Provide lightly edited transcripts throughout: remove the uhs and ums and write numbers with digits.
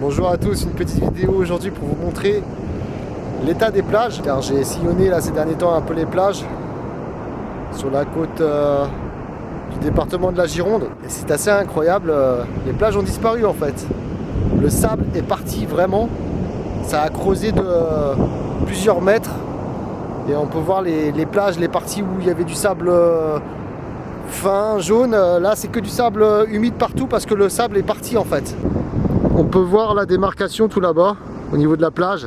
Bonjour à tous, une petite vidéo aujourd'hui pour vous montrer l'état des plages, car j'ai sillonné là ces derniers temps un peu les plages sur la côte du département de la Gironde, et c'est assez incroyable, les plages ont disparu en fait. Le sable est parti vraiment, ça a creusé de plusieurs mètres et on peut voir les plages, les parties où il y avait du sable fin, jaune, là c'est que du sable humide partout parce que le sable est parti en fait. On peut voir la démarcation tout là-bas, au niveau de la plage.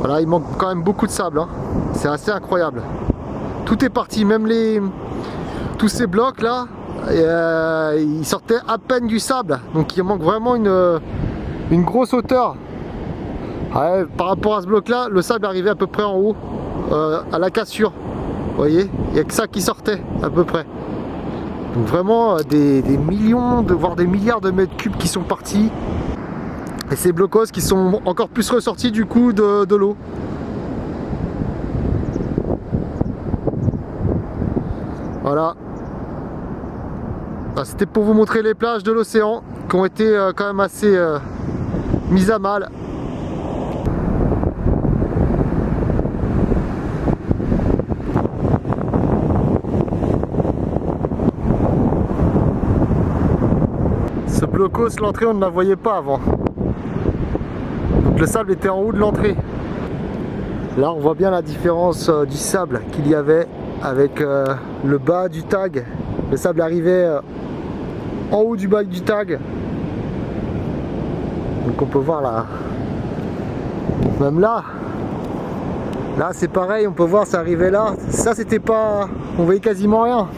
Voilà, il manque quand même beaucoup de sable, hein. C'est assez incroyable. Tout est parti, même tous ces blocs là, ils sortaient à peine du sable. Donc il manque vraiment une grosse hauteur. Ouais, par rapport à ce bloc là, le sable arrivait à peu près en haut, à la cassure. Vous voyez, il n'y a que ça qui sortait à peu près. Donc vraiment des millions, voire des milliards de mètres cubes qui sont partis. Et ces blocos qui sont encore plus ressortis du coup de l'eau. Voilà. C'était pour vous montrer les plages de l'océan qui ont été quand même assez mises à mal. Ce blocos, l'entrée on ne la voyait pas avant. Donc le sable était en haut de l'entrée. Là on voit bien la différence du sable qu'il y avait avec le bas du tag. Le sable arrivait en haut du bas du tag. Donc on peut voir là. Même là c'est pareil, on peut voir ça arrivait là. Ça c'était pas... on voyait quasiment rien.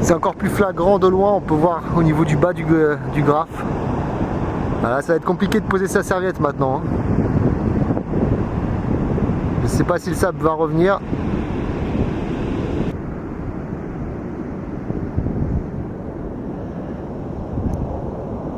C'est encore plus flagrant de loin, on peut voir au niveau du bas du graphe. Voilà, ça va être compliqué de poser sa serviette maintenant, hein. Je ne sais pas si le sable va revenir.